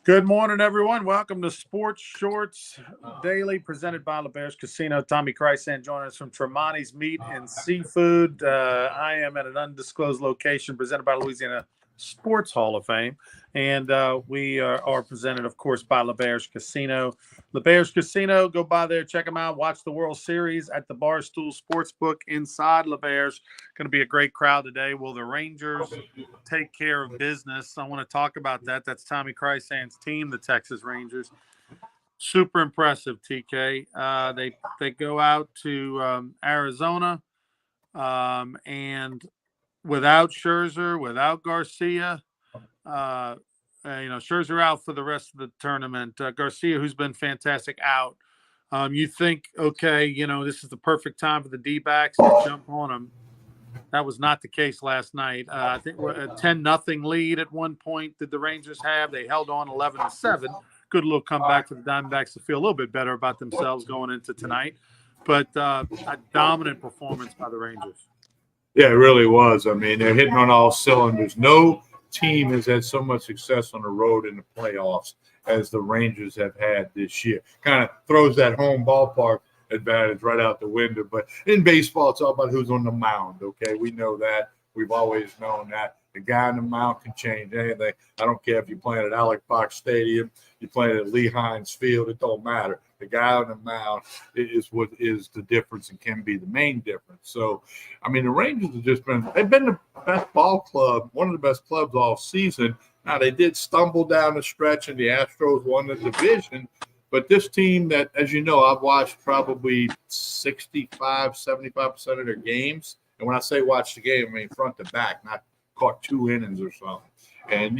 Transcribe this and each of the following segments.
Good morning, everyone. Welcome to Sports Shorts Daily, presented by LaBear's Casino. Tommy Chrysant joining us from Tremonti's Meat and Seafood. I am at an undisclosed location presented by Louisiana Sports Hall of Fame. And we are presented, of course, by LaBear's Casino. LaBear's Casino, go by there, check them out, watch the World Series at the Barstool Sportsbook inside LaBear's. Going to be a great crowd today. Will the Rangers take care of business? I want to talk about that. That's Tommy Chrysant's team, the Texas Rangers. Super impressive, TK. They go out to Arizona, and without Scherzer, without Garcia, Scherzer out for the rest of the tournament. Garcia, who's been fantastic, out. You think, okay, this is the perfect time for the D-backs to jump on them. That was not the case last night. I think we're a 10-0 lead at one point did the Rangers have. They held on 11-7. Good little comeback for the Diamondbacks to feel a little bit better about themselves going into tonight. But a dominant performance by the Rangers. Yeah, it really was. I mean, they're hitting on all cylinders. No team has had so much success on the road in the playoffs as the Rangers have had this year. Kind of throws that home ballpark advantage right out the window. But in baseball, it's all about who's on the mound, okay? We know that. We've always known that. The guy on the mound can change anything. I don't care if you're playing at Alec Box Stadium, you're playing at Lee Hines Field, it don't matter. The guy on the mound is what is the difference and can be the main difference. So, I mean, the Rangers they've been the best ball club, one of the best clubs all season. Now, they did stumble down the stretch, and the Astros won the division. But this team that, as you know, I've watched probably 75% of their games. And when I say watch the game, I mean front to back, not caught 2 innings or something. And,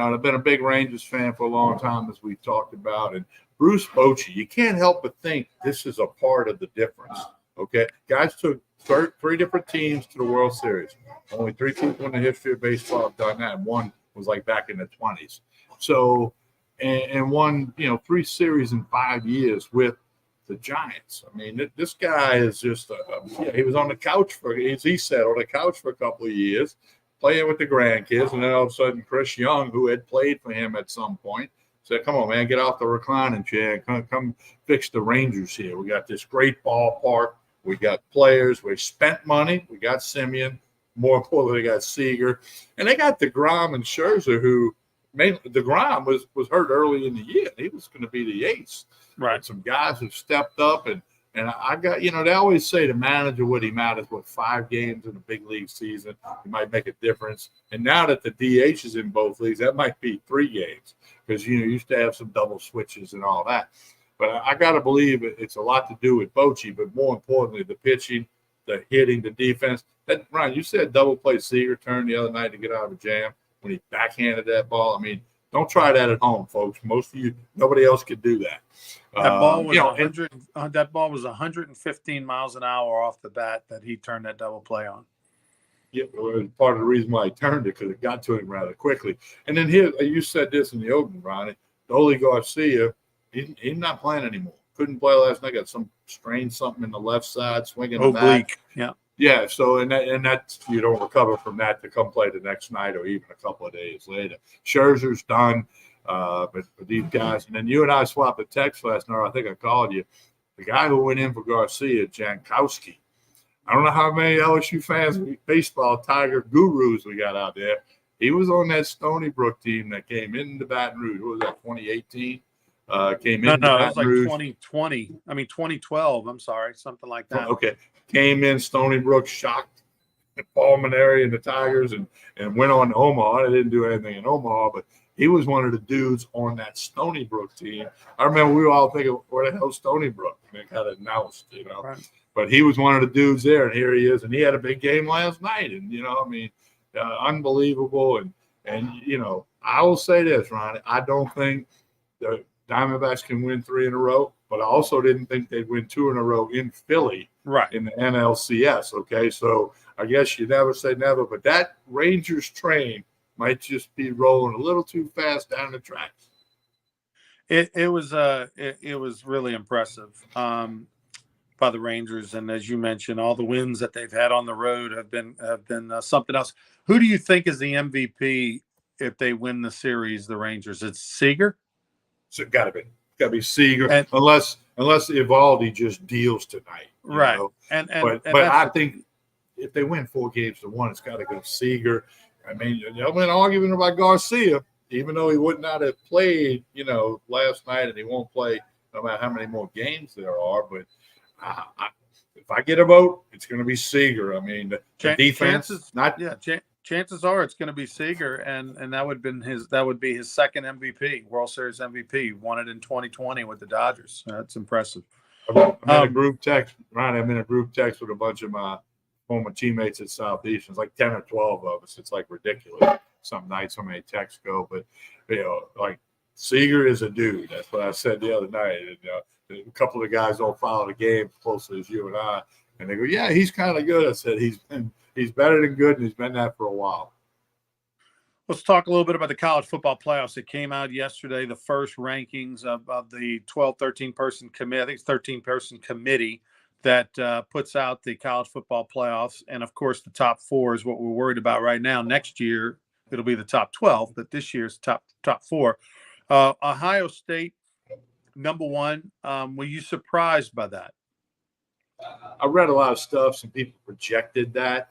I've been a big Rangers fan for a long time, as we've talked about. And Bruce Bochy, you can't help but think this is a part of the difference, okay? Guys took 3 different teams to the World Series. Only 3 people in the history of baseball have done that, and one was like back in the 20s. So, and won, 3 series in 5 years with the Giants. I mean, this guy is just he was on the couch as he said, on the couch for a couple of years, playing with the grandkids, and then all of a sudden Chris Young, who had played for him at some point, said, come on, man, get off the reclining chair and come fix the Rangers here. We got this great ballpark. We got players. We spent money. We got Simeon. More importantly, they got Seager. And they got DeGrom and Scherzer, who DeGrom was hurt early in the year. He was going to be the ace. Right. And some guys have stepped up. And I got, they always say the manager, what he matters, 5 games in a big league season, he might make a difference. And now that the DH is in both leagues, that might be 3 games because, you used to have some double switches and all that. But I got to believe it's a lot to do with Bochy, but more importantly, the pitching, the hitting, the defense. Ryan, you said double play Seager turn the other night to get out of a jam when he backhanded that ball. I mean, don't try that at home, folks. Most of you, nobody else could do that. That ball was that ball was 115 miles an hour off the bat that he turned that double play on. Yeah, well, part of the reason why he turned it because it got to him rather quickly. And then here, you said this in the opening, Ronnie. Dolly Garcia, he's not playing anymore. Couldn't play last night. Got some strain something in the left side, swinging the bat. Oblique, yeah. Yeah, so and that's you don't recover from that to come play the next night or even a couple of days later. Scherzer's done, but for these guys, and then you and I swapped a text last night. I think I called you. The guy who went in for Garcia, Jankowski. I don't know how many LSU fans, baseball Tiger gurus we got out there. He was on that Stony Brook team that came into Baton Rouge. What was that, 2018? Came into Baton it was like Rouge. 2020. I mean, 2012. I'm sorry, something like that. Okay. Came in Stony Brook, shocked Pulmonary and the Tigers, and went on to Omaha. I didn't do anything in Omaha, but he was one of the dudes on that Stony Brook team. I remember we were all thinking, where the hell's Stony Brook? And they got announced, Right. But he was one of the dudes there, and here he is. And he had a big game last night, and, unbelievable. And I will say this, Ronnie, I don't think the Diamondbacks can win 3 in a row, but I also didn't think they'd win 2 in a row in Philly, right, in the NLCS. Okay, so I guess you never say never, but that Rangers train might just be rolling a little too fast down the tracks. It was really impressive by the Rangers, and as you mentioned, all the wins that they've had on the road have been something else. Who do you think is the MVP if they win the series, the Rangers? It's Seager? So it got to be Seager, And, unless Evaldi just deals tonight. right. Know? And but I think if they win 4-1, it's got to go Seager. I mean, I'm an argument about Garcia, even though he would not have played, last night, and he won't play no matter how many more games there are. But if I get a vote, it's going to be Seager. I mean, the defense, chances are it's going to be Seager, and that would be his second MVP, World Series MVP. Won it in 2020 with the Dodgers. That's impressive. I'm in a group text, Ronnie. I'm in a group text with a bunch of my former teammates at Southeastern. It's like 10 or 12 of us. It's like ridiculous. Some nights, so many texts go, but like Seager is a dude. That's what I said the other night. And, a couple of guys don't follow the game closely as you and I, and they go, "Yeah, he's kind of good." I said, "He's better than good, and he's been that for a while." Let's talk a little bit about the college football playoffs. It came out yesterday, the first rankings of the 12, 13-person committee. I think it's 13-person committee that puts out the college football playoffs. And, of course, the top 4 is what we're worried about right now. Next year, it'll be the top 12, but this year's top 4. Ohio State, number 1. Were you surprised by that? I read a lot of stuff. Some people projected that.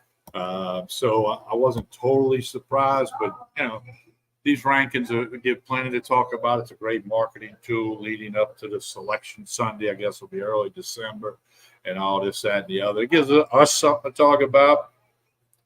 So I wasn't totally surprised, but these rankings give plenty to talk about. It's a great marketing tool leading up to the selection Sunday. I guess will be early December, and all this, that, and the other. It gives us something to talk about.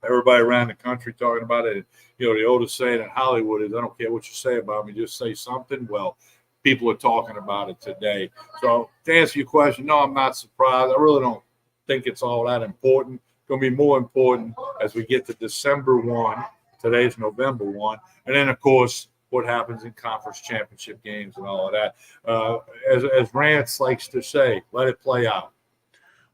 Everybody around the country talking about it. The oldest saying in Hollywood is, "I don't care what you say about me, just say something." Well, people are talking about it today. So to answer your question, no, I'm not surprised. I really don't think it's all that important. Going to be more important as we get to December 1. Today's November 1. And then, of course, what happens in conference championship games and all of that. As Rance likes to say, let it play out.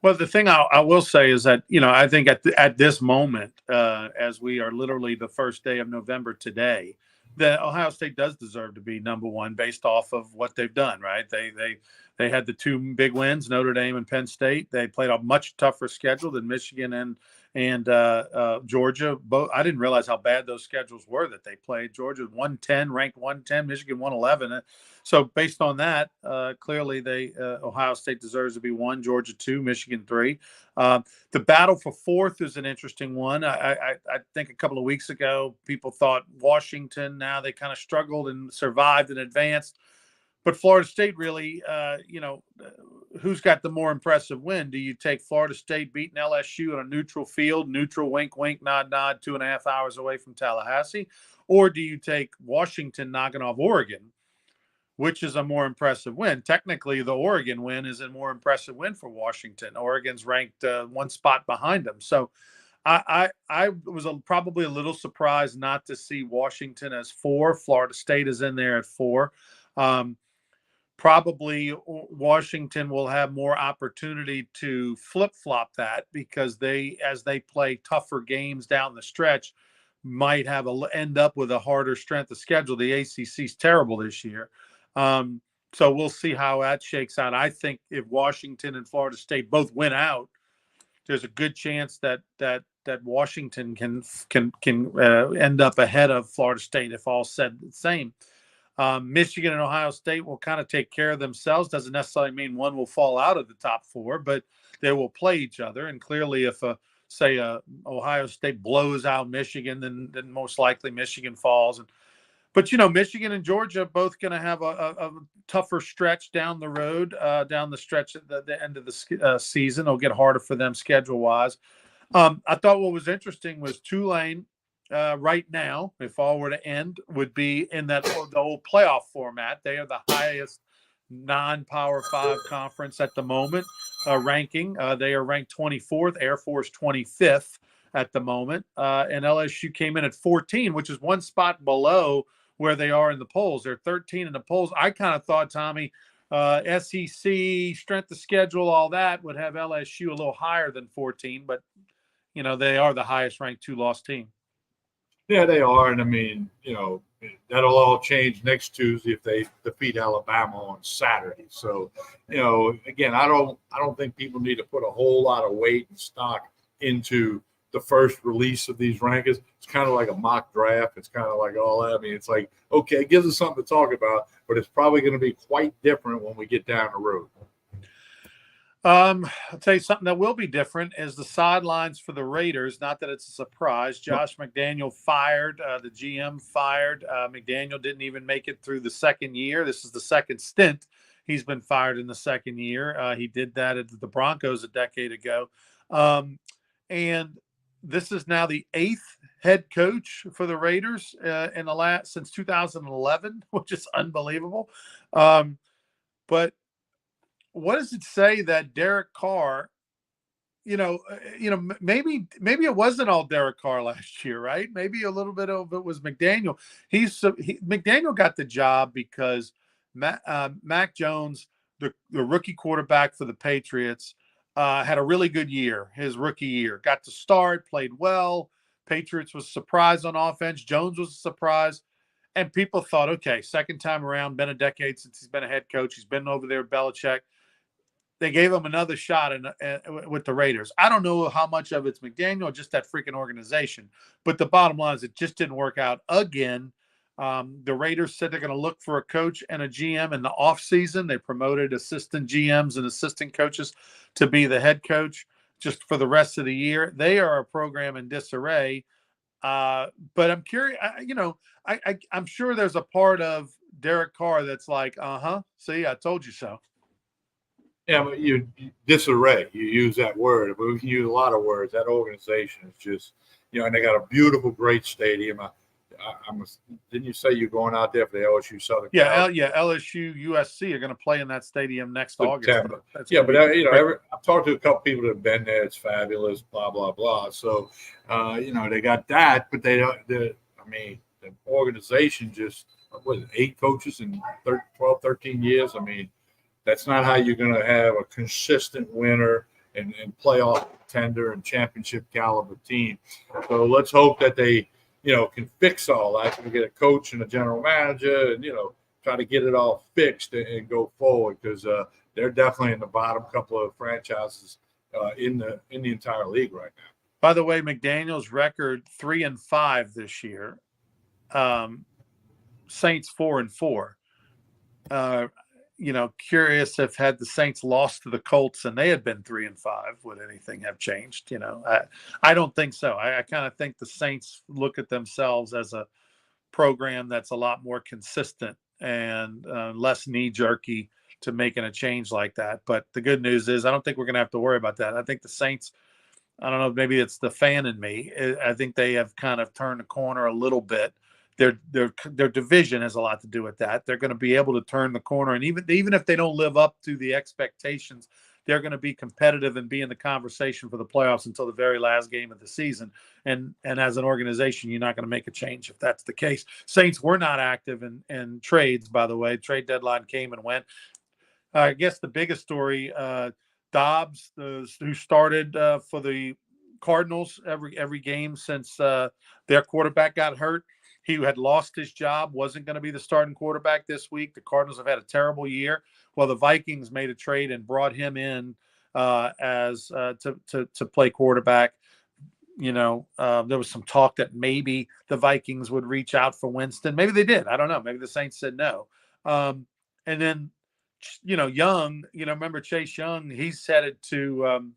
Well, the thing I will say is that, I think at this moment, as we are literally the first day of November today, that Ohio State does deserve to be number 1 based off of what they've done, right? They had the 2 big wins, Notre Dame and Penn State. They played a much tougher schedule than Michigan and Georgia. Both, I didn't realize how bad those schedules were that they played. Georgia 110, ranked 110, Michigan 111. So based on that, clearly Ohio State deserves to be 1, Georgia 2, Michigan 3. The battle for 4th is an interesting one. I think a couple of weeks ago, people thought Washington. Now they kind of struggled and survived and advanced. But Florida State really, who's got the more impressive win? Do you take Florida State beating LSU on a neutral field, neutral wink, wink, nod, nod, 2.5 hours away from Tallahassee? Or do you take Washington knocking off Oregon, which is a more impressive win? Technically, the Oregon win is a more impressive win for Washington. Oregon's ranked 1 spot behind them. So I was probably a little surprised not to see Washington as 4. Florida State is in there at 4. Probably Washington will have more opportunity to flip-flop that because as they play tougher games down the stretch, might end up with a harder strength of schedule. The ACC is terrible this year. So we'll see how that shakes out. I think if Washington and Florida State both win out, there's a good chance that Washington can end up ahead of Florida State if all said the same. Michigan and Ohio State will kind of take care of themselves. Doesn't necessarily mean one will fall out of the top 4, but they will play each other. And clearly, if Ohio State blows out Michigan, then most likely Michigan falls. But Michigan and Georgia both going to have a tougher stretch down the road, down the stretch at the end of the season. It'll get harder for them schedule-wise. I thought what was interesting was Tulane. Right now, if all were to end, would be in the old playoff format. They are the highest non-Power 5 conference at the moment ranking. They are ranked 24th, Air Force 25th at the moment. And LSU came in at 14, which is 1 spot below where they are in the polls. They're 13 in the polls. I kind of thought, Tommy, SEC, strength of schedule, all that would have LSU a little higher than 14, but, they are the highest ranked 2-loss team. Yeah, they are. And I mean, that'll all change next Tuesday if they defeat Alabama on Saturday. So, again, I don't think people need to put a whole lot of weight and stock into the first release of these rankings. It's kind of like a mock draft. It's kind of like all that. I mean, it's like, okay, it gives us something to talk about, but it's probably going to be quite different when we get down the road. I'll tell you something that will be different is the sidelines for the Raiders. Not that it's a surprise. Josh McDaniel fired. The GM fired. McDaniel didn't even make it through the second year. This is the second stint he's been fired in the second year. He did that at the Broncos a decade ago. And this is now the 8th head coach for the Raiders in the last since 2011, which is unbelievable. But what does it say that Derek Carr, maybe it wasn't all Derek Carr last year, right? Maybe a little bit of it was McDaniel. McDaniel got the job because Mac Jones, the rookie quarterback for the Patriots, had a really good year, his rookie year. Got to start, played well. Patriots was surprised on offense. Jones was a surprise. And people thought, okay, second time around, been a decade since he's been a head coach. He's been over there at Belichick. They gave him another shot with the Raiders. I don't know how much of it's McDaniel or just that freaking organization. But the bottom line is it just didn't work out again. The Raiders said they're going to look for a coach and a GM in the offseason. They promoted assistant GMs and assistant coaches to be the head coach just for the rest of the year. They are a program in disarray. But I'm curious, I'm sure there's a part of Derek Carr that's like, see, I told you so. Yeah, but you disarray. You use that word. But we can use a lot of words. That organization is just, and they got a beautiful, great stadium. Didn't you say you're going out there for the LSU Southern? LSU, USC are going to play in that stadium next August. But I've talked to a couple people that have been there. It's fabulous, blah blah blah. So, they got that, but the organization just 8 coaches in 12, 13 years. I mean, that's not how you're going to have a consistent winner and playoff contender and championship caliber team. So let's hope that they, can fix all that. We get a coach and a general manager and, try to get it all fixed and go forward because they're definitely in the bottom couple of franchises in the entire league right now. By the way, McDaniel's record 3-5 this year. Saints 4-4. Curious if had the Saints lost to the Colts and they had been 3-5, would anything have changed? I don't think so. I kind of think the Saints look at themselves as a program that's a lot more consistent and less knee-jerky to making a change like that. But the good news is I don't think we're going to have to worry about that. I think the Saints, I don't know, maybe it's the fan in me. I think they have kind of turned the corner a little bit. Their division has a lot to do with that. They're going to be able to turn the corner, and even if they don't live up to the expectations, they're going to be competitive and be in the conversation for the playoffs until the very last game of the season. And as an organization, you're not going to make a change if that's the case. Saints were not active in trades, by the way. Trade deadline came and went. I guess the biggest story, Dobbs, who started for the Cardinals every game since their quarterback got hurt. He had lost his job, wasn't going to be the starting quarterback this week. The Cardinals have had a terrible year. Well, the Vikings made a trade and brought him in as to play quarterback. There was some talk that maybe the Vikings would reach out for Winston. Maybe they did. I don't know. Maybe the Saints said no. And then, Young, remember Chase Young, he's headed to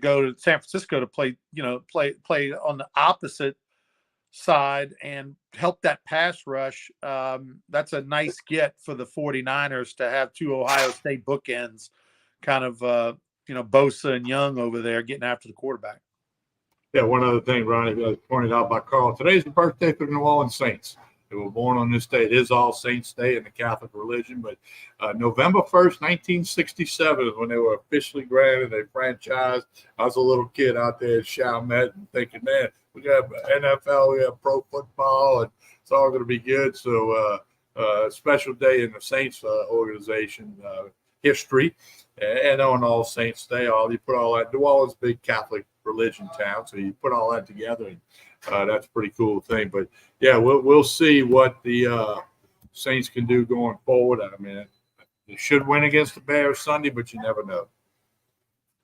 go to San Francisco to play on the opposite side and help that pass rush. That's a nice get for the 49ers to have 2 Ohio State bookends, kind of, Bosa and Young over there getting after the quarterback. Yeah, one other thing, Ronnie, pointed out by Carl. Today's the birthday for the New Orleans Saints. They were born on this day. It is All Saints Day in the Catholic religion, but November 1st, 1967 is when they were officially granted a franchise. I was a little kid out there at Chalmette and thinking, man, we got NFL, we have pro football, and it's all going to be good. So a special day in the Saints organization history. And on All Saints Day, you put all that. New Orleans is a big Catholic religion town, so you put all that together, and that's a pretty cool thing. But yeah, we'll see what the Saints can do going forward. I mean, they should win against the Bears Sunday, but you never know.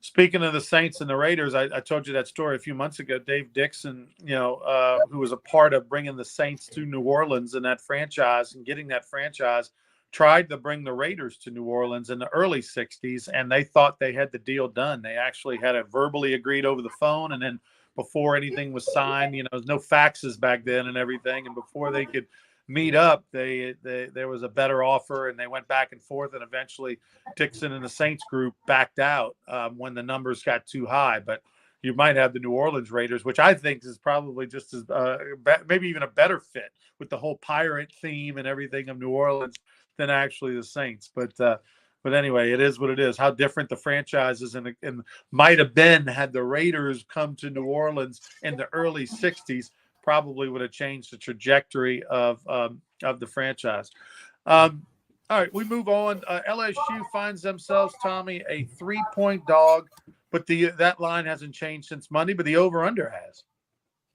Speaking of the Saints and the Raiders, I told you that story a few months ago. Dave Dixon, who was a part of bringing the Saints to New Orleans and that franchise and getting that franchise, tried to bring the Raiders to New Orleans in the early 60s, and they thought they had the deal done. They actually had it verbally agreed over the phone, and then before anything was signed, there's no faxes back then and everything, and before they could meet up, there was a better offer, and they went back and forth, and eventually Dixon and the Saints group backed out when the numbers got too high. But you might have the New Orleans Raiders, which I think is probably just as maybe even a better fit with the whole pirate theme and everything of New Orleans than actually the Saints. But anyway, it is what it is. How different the franchises and might have been had the Raiders come to New Orleans in the early 60s, probably would have changed the trajectory of the franchise. All right, we move on. LSU finds themselves, Tommy, a 3-point dog, but that line hasn't changed since Monday, but the over-under has.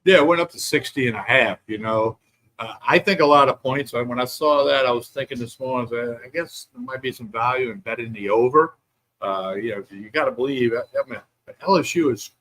Yeah, it went up to 60.5, I think a lot of points. When I saw that, I was thinking this morning, I guess there might be some value in betting the over. You got to believe. LSU is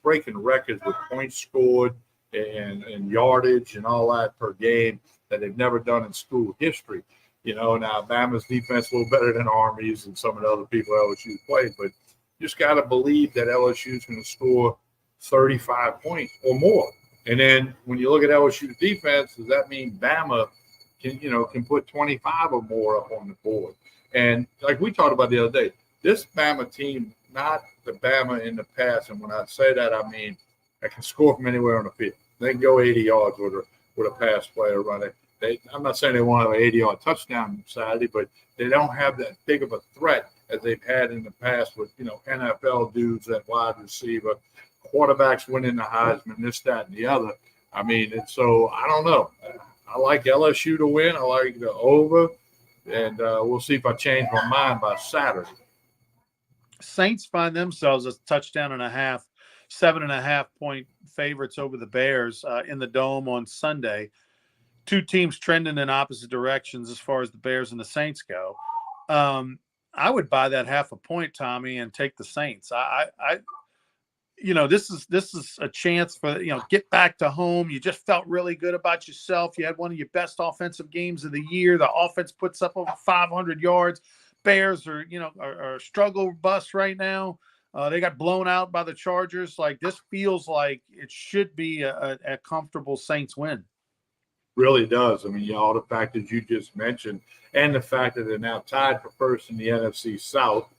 breaking records with points scored and yardage and all that per game that they've never done in school history. Now Bama's defense a little better than Army's and some of the other people LSU played, but you just got to believe that LSU is going to score 35 points or more. And then when you look at LSU's defense, does that mean Bama can put 25 or more up on the board? And like we talked about the other day, this Bama team, not the Bama in the past, and when I say that, I mean I can score from anywhere on the field. They can go 80 yards with a pass player running. I'm not saying they won't have an 80-yard touchdown Saturday, but they don't have that big of a threat as they've had in the past with NFL dudes at wide receiver, quarterbacks winning the Heisman, this, that, and the other. I mean, and so I don't know. I like LSU to win. I like the over, and we'll see if I change my mind by Saturday. Saints find themselves a touchdown and a half, 7.5-point favorites over the Bears in the Dome on Sunday. Two teams trending in opposite directions as far as the Bears and the Saints go. I would buy that 0.5 point, Tommy, and take the Saints. This is a chance for, get back to home. You just felt really good about yourself. You had one of your best offensive games of the year. The offense puts up over 500 yards. Bears are a struggle bus right now. They got blown out by the Chargers. Like, this feels like it should be a comfortable Saints win. Really does. I mean, all the factors you just mentioned and the fact that they're now tied for first in the NFC South,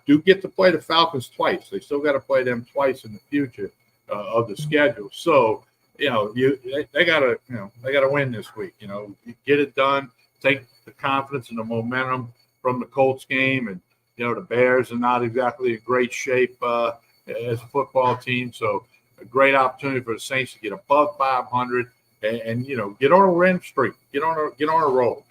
do get to play the Falcons twice. They still got to play them twice in the future of the schedule. So, they got to win this week. You get it done, take the confidence and the momentum from the Colts game. And, the Bears are not exactly in great shape as a football team. So a great opportunity for the Saints to get above 500 and get on a win streak, get on a roll.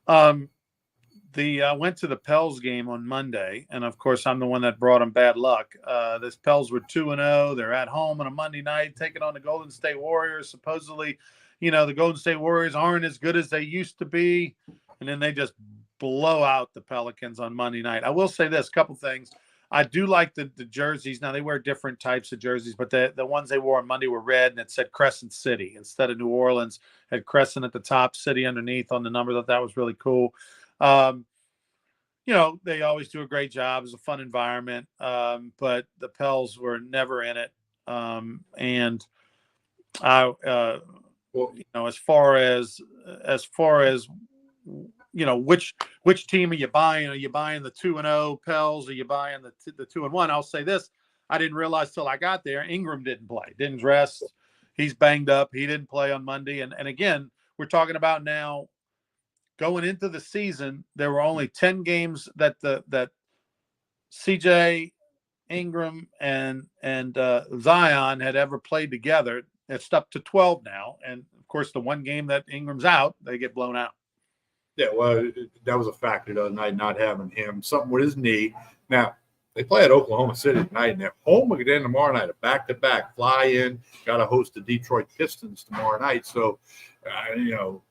Went to the Pels game on Monday, and of course I'm the one that brought them bad luck. This Pels were 2-0. They're at home on a Monday night, taking on the Golden State Warriors. Supposedly, the Golden State Warriors aren't as good as they used to be, and then they just blow out the Pelicans on Monday night. I will say this, couple things. I do like the jerseys. Now, they wear different types of jerseys, but the ones they wore on Monday were red, and it said Crescent City instead of New Orleans. Had Crescent at the top, City underneath on the number. That was really cool. They always do a great job. It's a fun environment, but the Pels were never in it. And as far as which team are you buying? Are you buying the 2-0 Pels? Are you buying the 2-1? I'll say this: I didn't realize till I got there, Ingram didn't play, didn't dress. He's banged up. He didn't play on Monday. And again, we're talking about now going into the season. There were only 10 games that CJ, Ingram, and Zion had ever played together. It's up to 12 now. And of course, the one game that Ingram's out, they get blown out. Yeah, well, that was a factor the other night, not having him. Something with his knee. Now, they play at Oklahoma City tonight, and they're home again tomorrow night, a back-to-back. Fly in, got to host the Detroit Pistons tomorrow night. So,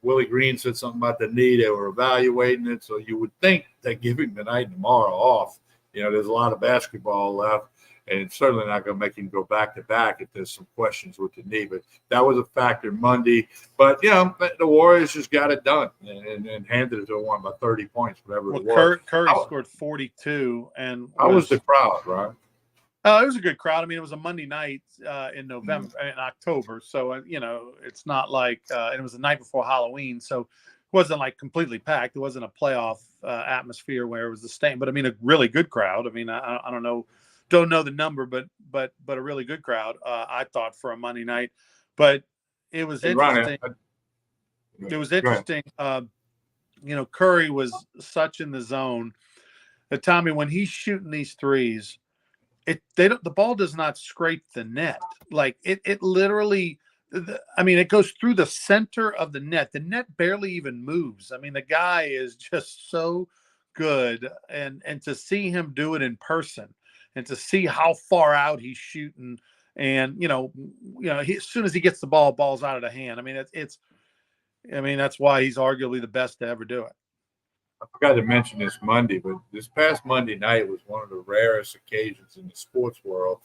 Willie Green said something about the knee. They were evaluating it. So you would think they give him tonight and tomorrow off, there's a lot of basketball left, and it's certainly not going to make him go back to back if there's some questions with the knee. But that was a factor Monday. But the Warriors just got it done and handed it to him by 30 points, whatever it was. Curry scored 42, and how was the crowd, right? It was a good crowd. I mean, it was a Monday night in November, in October. So, it's not like and it was the night before Halloween. So it wasn't like completely packed. It wasn't a playoff atmosphere where it was the same. But I mean, a really good crowd. I mean, I don't know the number, but a really good crowd. I thought for a Monday night, but it was interesting. It was interesting. Curry was such in the zone that Tommy, when he's shooting these threes, the ball does not scrape the net. Like it literally, it goes through the center of the net. The net barely even moves. I mean, the guy is just so good, and to see him do it in person, and to see how far out he's shooting, and as soon as he gets the ball's out of the hand. I mean, that's why he's arguably the best to ever do it. I forgot to mention this Monday, but this past Monday night was one of the rarest occasions in the sports world,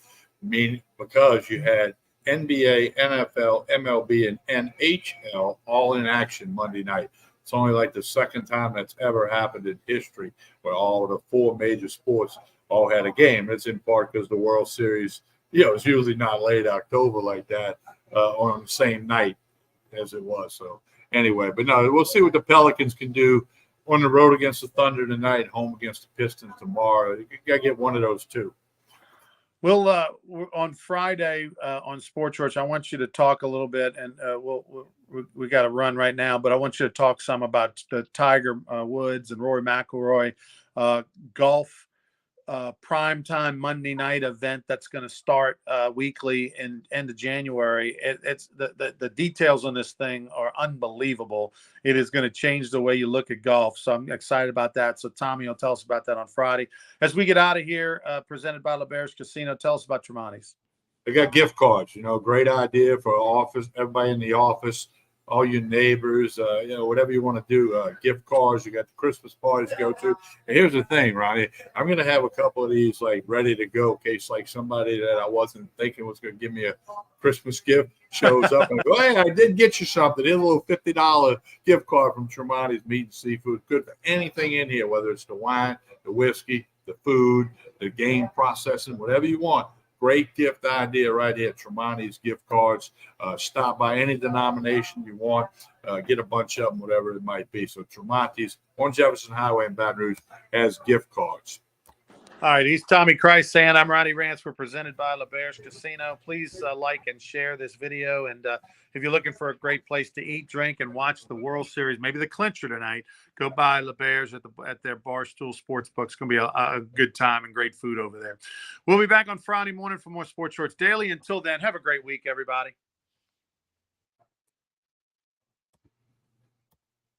because you had NBA, NFL, MLB, and NHL all in action Monday night. It's only like the second time that's ever happened in history where all of the four major sports all had a game. It's in part because the World Series, it's usually not late October like that on the same night as it was. So anyway, but no, we'll see what the Pelicans can do on the road against the Thunder tonight, home against the Pistons tomorrow. You got to get one of those two. Well, on Friday on Sports Church, I want you to talk a little bit, and we got to run right now, but I want you to talk some about the Tiger Woods and Rory McIlroy golf primetime Monday night event that's going to start weekly in end of January. It's the details on this thing are unbelievable. It is going to change the way you look at golf. So I'm excited about that. So Tommy will tell us about that on Friday. As we get out of here, presented by LeBear's Casino, tell us about Tremonti's. They got gift cards, great idea for office, everybody in the office, all your neighbors, whatever you want to do, gift cards. You got the Christmas parties to go to. And here's the thing, Ronnie, I'm going to have a couple of these like ready to go in case like somebody that I wasn't thinking was going to give me a Christmas gift shows up and go, hey, I did get you something. Here's a little $50 gift card from Tremonti's Meat and Seafood. Good for anything in here, whether it's the wine, the whiskey, the food, the game processing, whatever you want. Great gift idea right here. Tremonti's gift cards. Stop by any denomination you want. Get a bunch of them, whatever it might be. So Tremonti's on Jefferson Highway in Baton Rouge has gift cards. All right, he's Tommy Christ saying I'm Ronnie Rance. We're presented by LeBear's Casino. Please like and share this video. And if you're looking for a great place to eat, drink, and watch the World Series, maybe the clincher tonight, go by LeBear's at their Barstool Sportsbook. It's going to be a good time and great food over there. We'll be back on Friday morning for more Sports Shorts Daily. Until then, have a great week, everybody.